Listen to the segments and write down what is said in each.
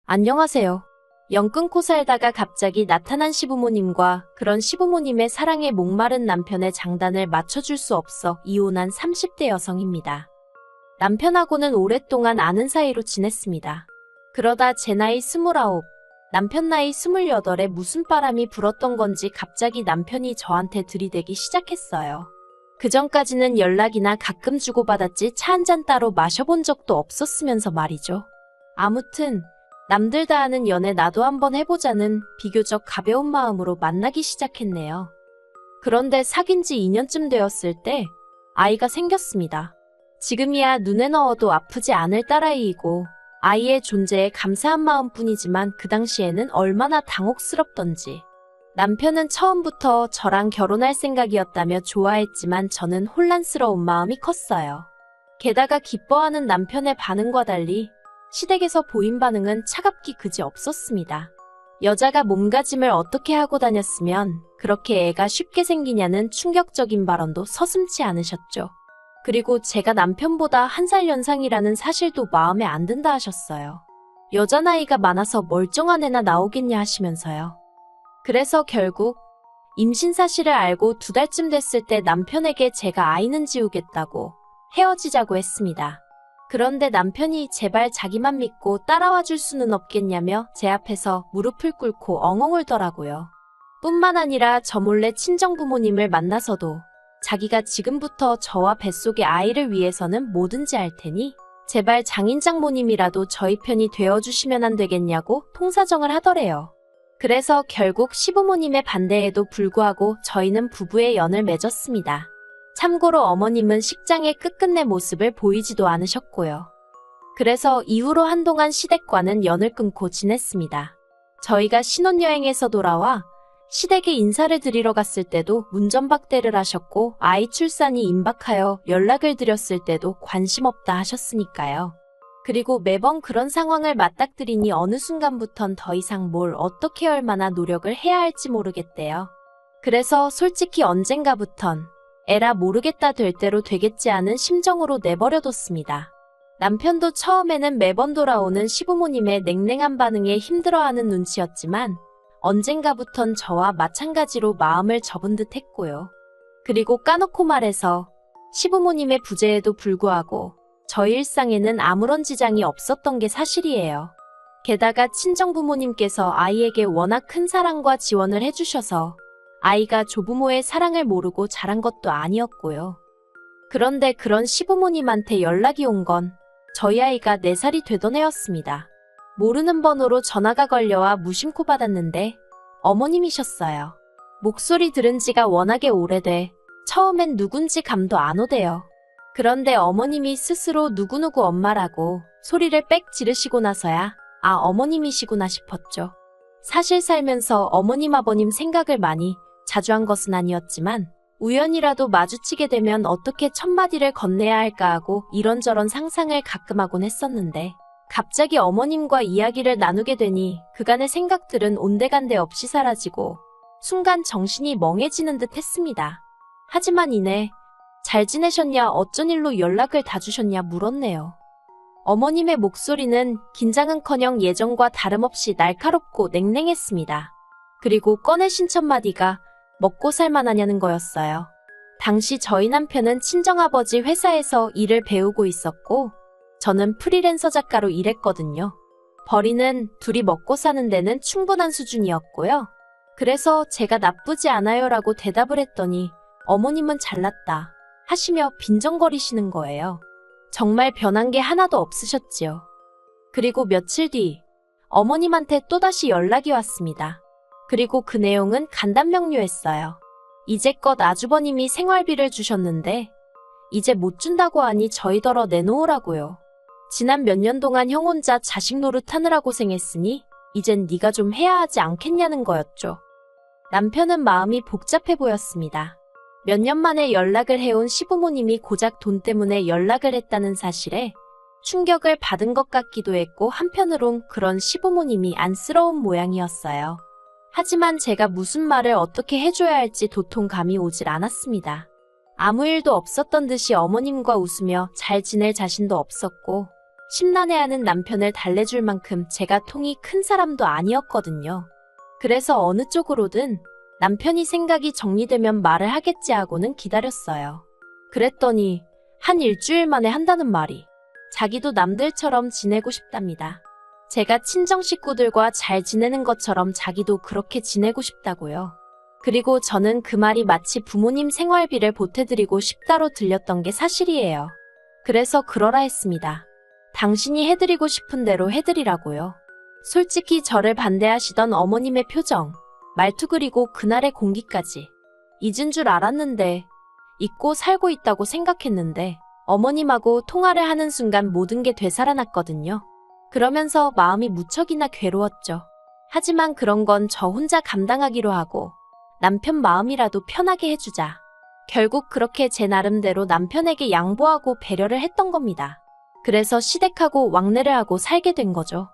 안녕하세요. 연 끊고 살다가 갑자기 나타난 시부모님과 그런 시부모님의 사랑에 목마른 남편의 장단을 맞춰줄 수 없어 이혼한 30대 여성입니다. 남편하고는 오랫동안 아는 사이로 지냈습니다. 그러다 제 나이 29, 남편 나이 28에 무슨 바람이 불었던 건지 갑자기 남편이 저한테 들이대기 시작했어요. 그전까지는 연락이나 가끔 주고받았지 차 한 잔 따로 마셔본 적도 없었으면서 말이죠. 아무튼 남들 다 하는 연애 나도 한번 해보자는 비교적 가벼운 마음으로 만나기 시작했네요. 그런데 사귄 지 2년쯤 되었을 때 아이가 생겼습니다. 지금이야 눈에 넣어도 아프지 않을 딸아이이고 아이의 존재에 감사한 마음뿐이지만 그 당시에는 얼마나 당혹스럽던지. 남편은 처음부터 저랑 결혼할 생각이었다며 좋아했지만 저는 혼란스러운 마음이 컸어요. 게다가 기뻐하는 남편의 반응과 달리 시댁에서 보인 반응은 차갑기 그지 없었습니다. 여자가 몸가짐을 어떻게 하고 다녔으면 그렇게 애가 쉽게 생기냐는 충격적인 발언도 서슴지 않으셨죠. 그리고 제가 남편보다 1살 연상이라는 사실도 마음에 안 든다 하셨어요. 여자 나이가 많아서 멀쩡한 애나 나오겠냐 하시면서요. 그래서 결국 임신 사실을 알고 2달쯤 됐을 때 남편에게 제가 아이는 지우겠다고 헤어지자고 했습니다. 그런데 남편이 제발 자기만 믿고 따라와 줄 수는 없겠냐며 제 앞에서 무릎을 꿇고 엉엉 울더라고요. 뿐만 아니라 저 몰래 친정부모님을 만나서도 자기가 지금부터 저와 뱃속의 아이를 위해서는 뭐든지 할 테니 제발 장인장모님이라도 저희 편이 되어주시면 안 되겠냐고 통사정을 하더래요. 그래서 결국 시부모님의 반대에도 불구하고 저희는 부부의 연을 맺었습니다. 참고로 어머님은 식장의 끝끝내 모습을 보이지도 않으셨고요. 그래서 이후로 한동안 시댁과는 연을 끊고 지냈습니다. 저희가 신혼여행에서 돌아와 시댁에 인사를 드리러 갔을 때도 문전박대를 하셨고 아이 출산이 임박하여 연락을 드렸을 때도 관심 없다 하셨으니까요. 그리고 매번 그런 상황을 맞닥뜨리니 어느 순간부턴 더 이상 뭘 어떻게 얼마나 노력을 해야 할지 모르겠대요. 그래서 솔직히 언젠가부턴 에라 모르겠다 될 대로 되겠지 않은 심정으로 내버려뒀습니다. 남편도 처음에는 매번 돌아오는 시부모님의 냉랭한 반응에 힘들어하는 눈치였지만 언젠가부턴 저와 마찬가지로 마음을 접은 듯 했고요. 그리고 까놓고 말해서 시부모님의 부재에도 불구하고 저희 일상에는 아무런 지장이 없었던 게 사실이에요. 게다가 친정부모님께서 아이에게 워낙 큰 사랑과 지원을 해주셔서 아이가 조부모의 사랑을 모르고 자란 것도 아니었고요. 그런데 그런 시부모님한테 연락이 온 건 저희 아이가 4살이 되던 해였습니다. 모르는 번호로 전화가 걸려와 무심코 받았는데 어머님이셨어요. 목소리 들은 지가 워낙에 오래돼 처음엔 누군지 감도 안 오대요. 그런데 어머님이 스스로 누구누구 엄마라고 소리를 빽 지르시고 나서야 아 어머님이시구나 싶었죠. 사실 살면서 어머님 아버님 생각을 많이 자주 한 것은 아니었지만 우연이라도 마주치게 되면 어떻게 첫마디를 건네야 할까 하고 이런저런 상상을 가끔 하곤 했었는데 갑자기 어머님과 이야기를 나누게 되니 그간의 생각들은 온데간데 없이 사라지고 순간 정신이 멍해지는 듯 했습니다. 하지만 이내 잘 지내셨냐 어쩐 일로 연락을 다 주셨냐 물었네요. 어머님의 목소리는 긴장은커녕 예전과 다름없이 날카롭고 냉랭했습니다. 그리고 꺼내신 첫 마디가 먹고 살만하냐는 거였어요. 당시 저희 남편은 친정아버지 회사에서 일을 배우고 있었고 저는 프리랜서 작가로 일했거든요. 벌이는 둘이 먹고 사는 데는 충분한 수준이었고요. 그래서 제가 나쁘지 않아요라고 대답을 했더니 어머님은 잘났다 하시며 빈정거리시는 거예요. 정말 변한 게 하나도 없으셨지요. 그리고 며칠 뒤 어머님한테 또다시 연락이 왔습니다. 그리고 그 내용은 간단명료했어요. 이제껏 아주버님이 생활비를 주셨는데 이제 못 준다고 하니 저희더러 내놓으라고요. 지난 몇 년 동안 형 혼자 자식 노릇하느라 고생했으니 이젠 네가 좀 해야 하지 않겠냐는 거였죠. 남편은 마음이 복잡해 보였습니다. 몇 년 만에 연락을 해온 시부모님이 고작 돈 때문에 연락을 했다는 사실에 충격을 받은 것 같기도 했고 한편으론 그런 시부모님이 안쓰러운 모양이었어요. 하지만 제가 무슨 말을 어떻게 해줘야 할지 도통 감이 오질 않았습니다. 아무 일도 없었던 듯이 어머님과 웃으며 잘 지낼 자신도 없었고 심란해하는 남편을 달래줄 만큼 제가 통이 큰 사람도 아니었거든요. 그래서 어느 쪽으로든 남편이 생각이 정리되면 말을 하겠지 하고는 기다렸어요. 그랬더니 한 일주일 만에 한다는 말이 자기도 남들처럼 지내고 싶답니다. 제가 친정 식구들과 잘 지내는 것처럼 자기도 그렇게 지내고 싶다고요. 그리고 저는 그 말이 마치 부모님 생활비를 보태드리고 싶다로 들렸던 게 사실이에요. 그래서 그러라 했습니다. 당신이 해드리고 싶은 대로 해드리라고요. 솔직히 저를 반대하시던 어머님의 표정, 말투 그리고 그날의 공기까지 잊은 줄 알았는데, 잊고 살고 있다고 생각했는데 어머님하고 통화를 하는 순간 모든 게 되살아났거든요. 그러면서 마음이 무척이나 괴로웠죠. 하지만 그런 건 저 혼자 감당하기로 하고 남편 마음이라도 편하게 해주자. 결국 그렇게 제 나름대로 남편에게 양보하고 배려를 했던 겁니다. 그래서 시댁하고 왕래를 하고 살게 된 거죠.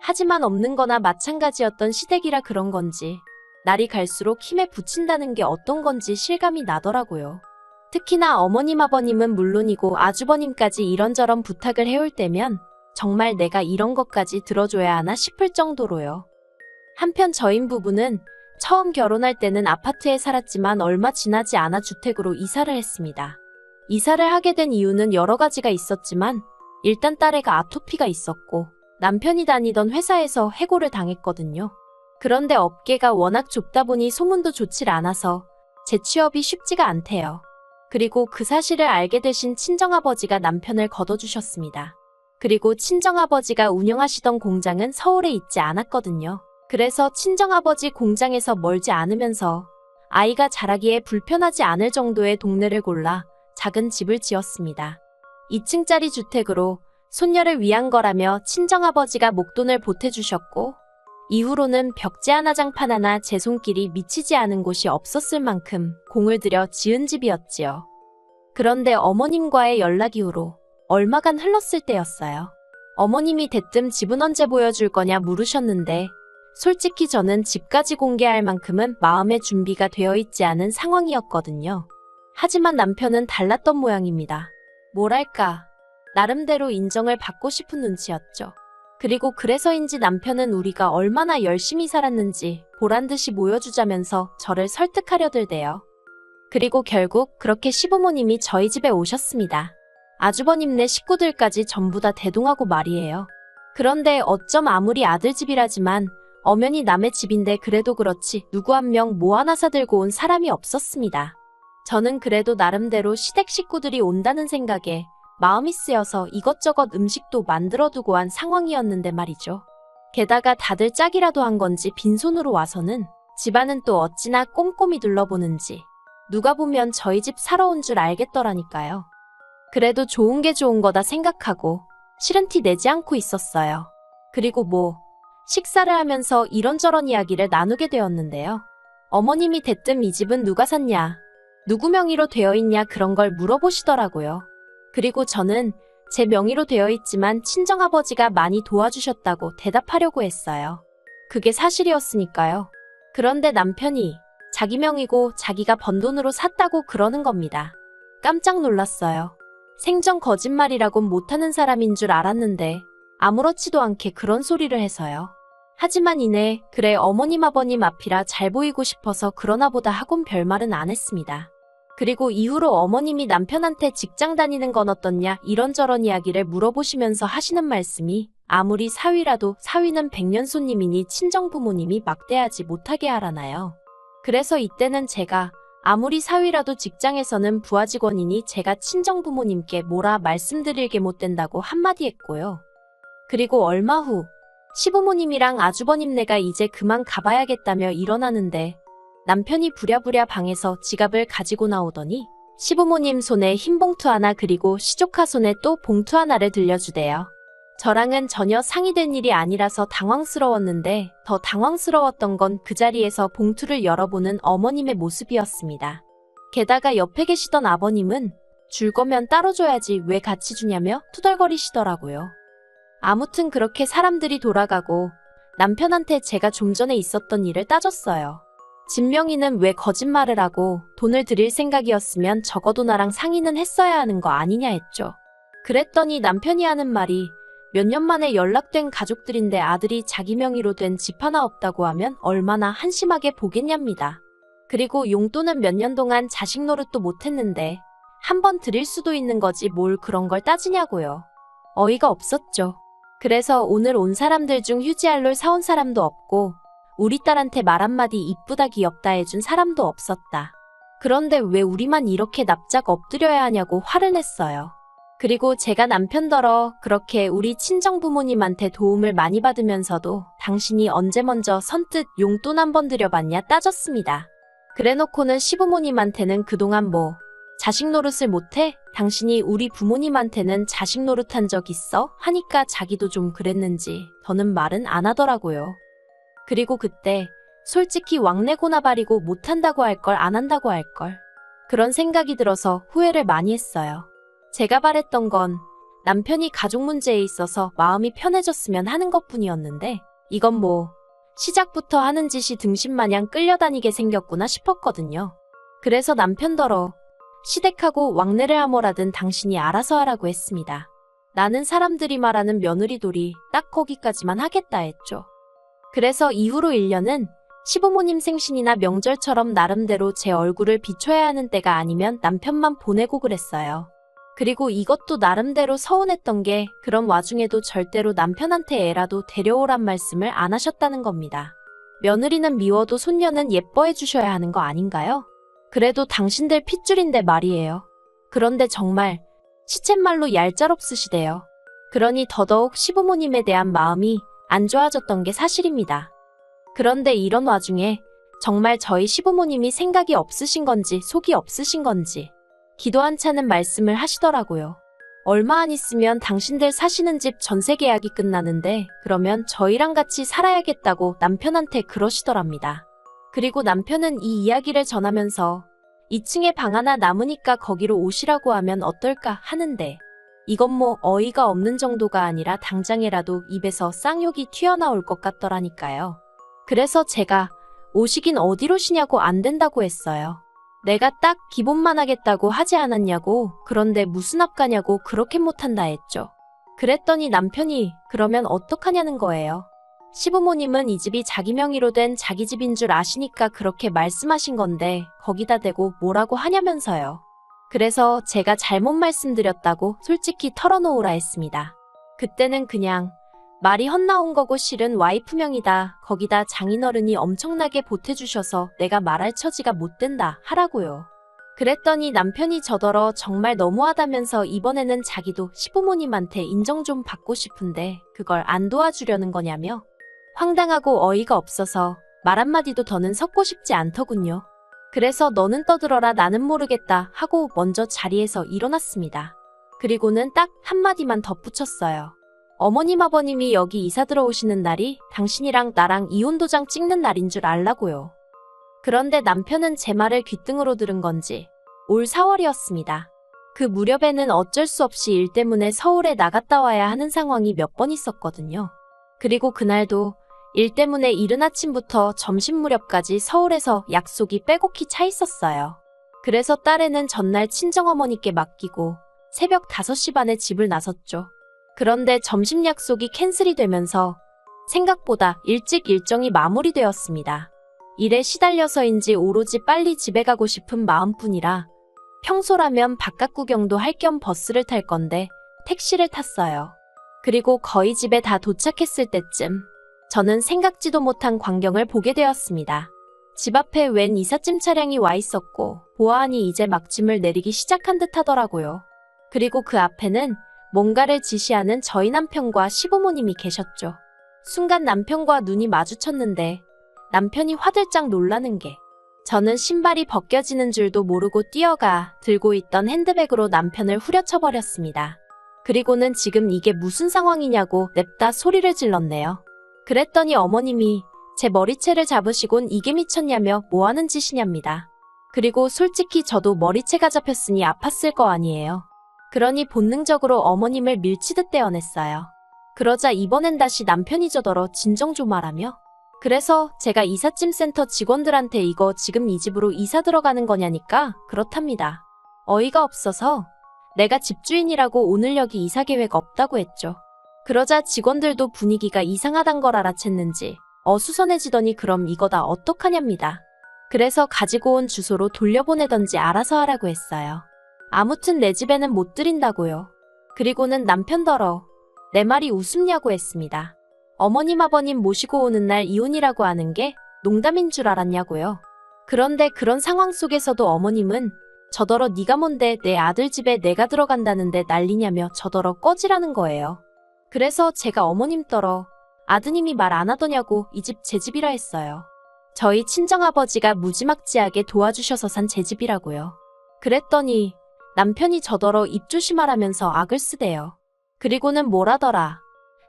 하지만 없는 거나 마찬가지였던 시댁이라 그런 건지 날이 갈수록 힘에 부친다는 게 어떤 건지 실감이 나더라고요. 특히나 어머님 아버님은 물론이고 아주버님까지 이런저런 부탁을 해올 때면 정말 내가 이런 것까지 들어줘야 하나 싶을 정도로요. 한편 저희 부부는 처음 결혼할 때는 아파트에 살았지만 얼마 지나지 않아 주택으로 이사를 했습니다. 이사를 하게 된 이유는 여러 가지가 있었지만 일단 딸애가 아토피가 있었고 남편이 다니던 회사에서 해고를 당했거든요. 그런데 업계가 워낙 좁다 보니 소문도 좋질 않아서 재취업이 쉽지가 않대요. 그리고 그 사실을 알게 되신 친정아버지가 남편을 걷어주셨습니다. 그리고 친정아버지가 운영하시던 공장은 서울에 있지 않았거든요. 그래서 친정아버지 공장에서 멀지 않으면서 아이가 자라기에 불편하지 않을 정도의 동네를 골라 작은 집을 지었습니다. 2층짜리 주택으로 손녀를 위한 거라며 친정아버지가 목돈을 보태주셨고 이후로는 벽지 하나 장판 하나 제 손길이 미치지 않은 곳이 없었을 만큼 공을 들여 지은 집이었지요. 그런데 어머님과의 연락 이후로 얼마간 흘렀을 때였어요. 어머님이 대뜸 집은 언제 보여줄 거냐 물으셨는데 솔직히 저는 집까지 공개할 만큼은 마음의 준비가 되어 있지 않은 상황이었거든요. 하지만 남편은 달랐던 모양입니다. 뭐랄까, 나름대로 인정을 받고 싶은 눈치였죠. 그리고 그래서인지 남편은 우리가 얼마나 열심히 살았는지 보란듯이 보여주자면서 저를 설득하려 들대요. 그리고 결국 그렇게 시부모님이 저희 집에 오셨습니다. 아주버님네 식구들까지 전부 다 대동하고 말이에요. 그런데 어쩜 아무리 아들 집이라지만 엄연히 남의 집인데 그래도 그렇지 누구 한 명 뭐 하나 사들고 온 사람이 없었습니다. 저는 그래도 나름대로 시댁 식구들이 온다는 생각에 마음이 쓰여서 이것저것 음식도 만들어두고 한 상황이었는데 말이죠. 게다가 다들 짝이라도 한 건지 빈손으로 와서는 집안은 또 어찌나 꼼꼼히 둘러보는지 누가 보면 저희 집 사러 온 줄 알겠더라니까요. 그래도 좋은 게 좋은 거다 생각하고 싫은 티 내지 않고 있었어요. 그리고 식사를 하면서 이런저런 이야기를 나누게 되었는데요. 어머님이 대뜸 이 집은 누가 샀냐, 누구 명의로 되어 있냐 그런 걸 물어보시더라고요. 그리고 저는 제 명의로 되어 있지만 친정아버지가 많이 도와주셨다고 대답하려고 했어요. 그게 사실이었으니까요. 그런데 남편이 자기 명의고 자기가 번 돈으로 샀다고 그러는 겁니다. 깜짝 놀랐어요. 생전 거짓말이라곤 못하는 사람인 줄 알았는데 아무렇지도 않게 그런 소리를 해서요. 하지만 이내 그래 어머님 아버님 앞이라 잘 보이고 싶어서 그러나 보다 하곤 별말은 안 했습니다. 그리고 이후로 어머님이 남편한테 직장 다니는 건 어떻냐 이런저런 이야기를 물어보시면서 하시는 말씀이 아무리 사위라도 사위는 백년손님이니 친정부모님이 막대하지 못하게 하라나요. 그래서 이때는 제가 아무리 사위라도 직장에서는 부하 직원이니 제가 친정부모님께 뭐라 말씀드릴 게 못 된다고 한마디 했고요. 그리고 얼마 후 시부모님이랑 아주버님네가 이제 그만 가봐야겠다며 일어나는데 남편이 부랴부랴 방에서 지갑을 가지고 나오더니 시부모님 손에 흰 봉투 하나 그리고 시조카 손에 또 봉투 하나를 들려주대요. 저랑은 전혀 상의된 일이 아니라서 당황스러웠는데 더 당황스러웠던 건 그 자리에서 봉투를 열어보는 어머님의 모습이었습니다. 게다가 옆에 계시던 아버님은 줄 거면 따로 줘야지 왜 같이 주냐며 투덜거리시더라고요. 아무튼 그렇게 사람들이 돌아가고 남편한테 제가 좀 전에 있었던 일을 따졌어요. 집 명의는 왜 거짓말을 하고 돈을 드릴 생각이었으면 적어도 나랑 상의는 했어야 하는 거 아니냐 했죠. 그랬더니 남편이 하는 말이 몇 년 만에 연락된 가족들인데 아들이 자기 명의로 된 집 하나 없다고 하면 얼마나 한심하게 보겠냐입니다. 그리고 용돈은 몇 년 동안 자식 노릇도 못했는데 한 번 드릴 수도 있는 거지 뭘 그런 걸 따지냐고요. 어이가 없었죠. 그래서 오늘 온 사람들 중 휴지알롤 사온 사람도 없고 우리 딸한테 말 한마디 이쁘다 귀엽다 해준 사람도 없었다. 그런데 왜 우리만 이렇게 납작 엎드려야 하냐고 화를 냈어요. 그리고 제가 남편더러 그렇게 우리 친정부모님한테 도움을 많이 받으면서도 당신이 언제 먼저 선뜻 용돈 한 번 드려봤냐 따졌습니다. 그래놓고는 시부모님한테는 그동안 뭐 자식 노릇을 못해? 당신이 우리 부모님한테는 자식 노릇한 적 있어? 하니까 자기도 좀 그랬는지 더는 말은 안 하더라고요. 그리고 그때 솔직히 왕래고나 바리고 못한다고 할 걸 안 한다고 할 걸. 그런 생각이 들어서 후회를 많이 했어요. 제가 바랬던 건 남편이 가족 문제에 있어서 마음이 편해졌으면 하는 것뿐이었는데 이건 뭐 시작부터 하는 짓이 등신마냥 끌려다니게 생겼구나 싶었거든요. 그래서 남편더러 시댁하고 왕래를 하뭐라든 당신이 알아서 하라고 했습니다. 나는 사람들이 말하는 며느리돌이 딱 거기까지만 하겠다 했죠. 그래서 이후로 1년은 시부모님 생신이나 명절처럼 나름대로 제 얼굴을 비춰야 하는 때가 아니면 남편만 보내고 그랬어요. 그리고 이것도 나름대로 서운했던 게 그런 와중에도 절대로 남편한테 애라도 데려오란 말씀을 안 하셨다는 겁니다. 며느리는 미워도 손녀는 예뻐해 주셔야 하는 거 아닌가요? 그래도 당신들 핏줄인데 말이에요. 그런데 정말 시쳇말로 얄짤없으시대요. 그러니 더더욱 시부모님에 대한 마음이 안 좋아졌던 게 사실입니다. 그런데 이런 와중에 정말 저희 시부모님이 생각이 없으신 건지 속이 없으신 건지 기도 한 차는 말씀을 하시더라고요. 얼마 안 있으면 당신들 사시는 집 전세 계약이 끝나는데 그러면 저희랑 같이 살아야겠다고 남편한테 그러시더랍니다. 그리고 남편은 이 이야기를 전하면서 2층에 방 하나 남으니까 거기로 오시라고 하면 어떨까 하는데 이건 뭐 어이가 없는 정도가 아니라 당장에라도 입에서 쌍욕이 튀어나올 것 같더라니까요. 그래서 제가 오시긴 어디로 쉬냐고 안 된다고 했어요. 내가 딱 기본만 하겠다고 하지 않았냐고. 그런데 무슨 앞가냐고 그렇게 못한다 했죠. 그랬더니 남편이 그러면 어떡하냐는 거예요. 시부모님은 이 집이 자기 명의로 된 자기 집인 줄 아시니까 그렇게 말씀하신 건데 거기다 대고 뭐라고 하냐면서요. 그래서 제가 잘못 말씀드렸다고 솔직히 털어놓으라 했습니다. 그때는 그냥 말이 헛나온 거고 실은 와이프 명이다. 거기다 장인어른이 엄청나게 보태주셔서 내가 말할 처지가 못 된다 하라고요. 그랬더니 남편이 저더러 정말 너무하다면서 이번에는 자기도 시부모님한테 인정 좀 받고 싶은데 그걸 안 도와주려는 거냐며 황당하고 어이가 없어서 말 한마디도 더는 섞고 싶지 않더군요. 그래서 너는 떠들어라 나는 모르겠다 하고 먼저 자리에서 일어났습니다. 그리고는 딱 한마디만 덧붙였어요. 어머님 아버님이 여기 이사 들어오시는 날이 당신이랑 나랑 이혼도장 찍는 날인 줄 알라고요. 그런데 남편은 제 말을 귓등으로 들은 건지 올 4월이었습니다. 그 무렵에는 어쩔 수 없이 일 때문에 서울에 나갔다 와야 하는 상황이 몇 번 있었거든요. 그리고 그날도 일 때문에 이른 아침부터 점심 무렵까지 서울에서 약속이 빼곡히 차 있었어요. 그래서 딸애는 전날 친정어머니께 맡기고 새벽 5시 반에 집을 나섰죠. 그런데 점심 약속이 캔슬이 되면서 생각보다 일찍 일정이 마무리되었습니다. 일에 시달려서인지 오로지 빨리 집에 가고 싶은 마음뿐이라 평소라면 바깥 구경도 할 겸 버스를 탈 건데 택시를 탔어요. 그리고 거의 집에 다 도착했을 때쯤 저는 생각지도 못한 광경을 보게 되었습니다. 집 앞에 웬 이삿짐 차량이 와 있었고 보아하니 이제 막 짐을 내리기 시작한 듯 하더라고요. 그리고 그 앞에는 뭔가를 지시하는 저희 남편과 시부모님이 계셨죠. 순간 남편과 눈이 마주쳤는데 남편이 화들짝 놀라는 게 저는 신발이 벗겨지는 줄도 모르고 뛰어가 들고 있던 핸드백으로 남편을 후려쳐버렸습니다. 그리고는 지금 이게 무슨 상황이냐고 냅다 소리를 질렀네요. 그랬더니 어머님이 제 머리채를 잡으시곤 이게 미쳤냐며 뭐하는 짓이냐입니다. 그리고 솔직히 저도 머리채가 잡혔으니 아팠을 거 아니에요. 그러니 본능적으로 어머님을 밀치듯 떼어냈어요. 그러자 이번엔 다시 남편이 저더러 진정 좀 하라며. 그래서 제가 이삿짐 센터 직원들한테 이거 지금 이 집으로 이사 들어가는 거냐니까 그렇답니다. 어이가 없어서 내가 집주인이라고 오늘 여기 이사 계획 없다고 했죠. 그러자 직원들도 분위기가 이상하단 걸 알아챘는지 어수선해지더니 그럼 이거 다 어떡하냐입니다. 그래서 가지고 온 주소로 돌려보내던지 알아서 하라고 했어요. 아무튼 내 집에는 못 들인다고요. 그리고는 남편더러 내 말이 우습냐고 했습니다. 어머님 아버님 모시고 오는 날 이혼이라고 하는 게 농담인 줄 알았냐고요. 그런데 그런 상황 속에서도 어머님은 저더러 네가 뭔데 내 아들 집에 내가 들어간다는데 난리냐며 저더러 꺼지라는 거예요. 그래서 제가 어머님더러 아드님이 말 안 하더냐고 이 집 제 집이라 했어요. 저희 친정아버지가 무지막지하게 도와주셔서 산 제 집이라고요. 그랬더니 남편이 저더러 입 조심하라면서 악을 쓰대요. 그리고는 뭐라더라.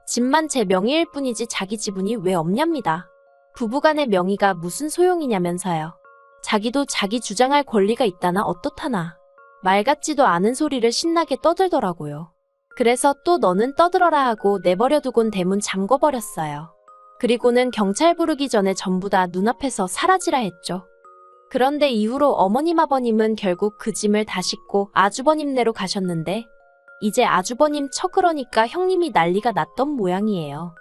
집만 제 명의일 뿐이지 자기 지분이 왜 없냐입니다. 부부간의 명의가 무슨 소용이냐면서요. 자기도 자기 주장할 권리가 있다나 어떻다나. 말 같지도 않은 소리를 신나게 떠들더라고요. 그래서 또 너는 떠들어라 하고 내버려두곤 대문 잠궈버렸어요. 그리고는 경찰 부르기 전에 전부 다 눈앞에서 사라지라 했죠. 그런데 이후로 어머님 아버님은 결국 그 짐을 다 싣고 아주버님네로 가셨는데 이제 아주버님 처 그러니까 형님이 난리가 났던 모양이에요.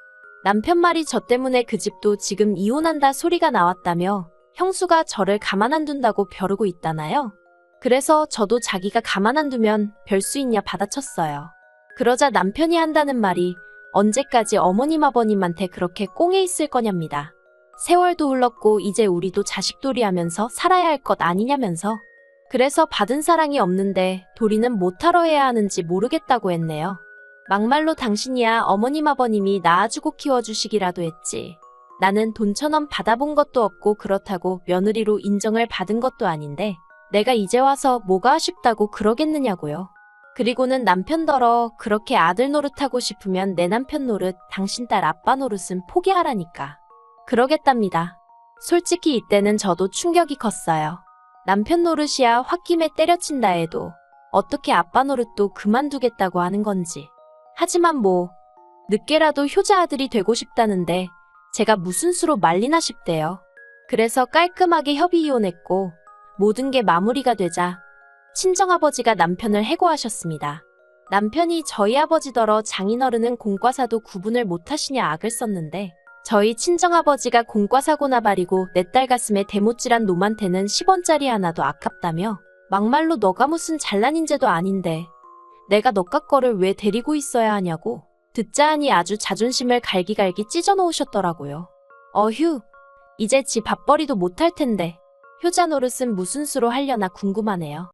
남편 말이 저 때문에 그 집도 지금 이혼한다 소리가 나왔다며 형수가 저를 가만 안 둔다고 벼르고 있다나요? 그래서 저도 자기가 가만 안 두면 별 수 있냐 받아쳤어요. 그러자 남편이 한다는 말이 언제까지 어머님 아버님한테 그렇게 꽁에 있을 거냐입니다. 세월도 흘렀고 이제 우리도 자식돌이 하면서 살아야 할 것 아니냐면서. 그래서 받은 사랑이 없는데 도리는 못하러 해야 하는지 모르겠다고 했네요. 막말로 당신이야 어머님 아버님이 낳아주고 키워주시기라도 했지. 나는 돈 1,000원 받아본 것도 없고 그렇다고 며느리로 인정을 받은 것도 아닌데 내가 이제 와서 뭐가 아쉽다고 그러겠느냐고요. 그리고는 남편더러 그렇게 아들 노릇하고 싶으면 내 남편 노릇, 당신 딸 아빠 노릇은 포기하라니까. 그러겠답니다. 솔직히 이때는 저도 충격이 컸어요. 남편 노릇이야 홧김에 때려친다 해도 어떻게 아빠 노릇도 그만두겠다고 하는 건지. 하지만 뭐 늦게라도 효자 아들이 되고 싶다는데 제가 무슨 수로 말리나 싶대요. 그래서 깔끔하게 협의 이혼했고 모든 게 마무리가 되자 친정아버지가 남편을 해고하셨습니다. 남편이 저희 아버지더러 장인어른은 공과사도 구분을 못하시냐 악을 썼는데 저희 친정아버지가 공과사고나 바리고 내 딸 가슴에 대못질한 놈한테는 10원짜리 하나도 아깝다며 막말로 너가 무슨 잘난 인재도 아닌데 내가 너깟 거를 왜 데리고 있어야 하냐고 듣자 하니 아주 자존심을 갈기갈기 찢어놓으셨더라고요. 어휴, 이제 지 밥벌이도 못할 텐데 효자 노릇은 무슨 수로 하려나 궁금하네요.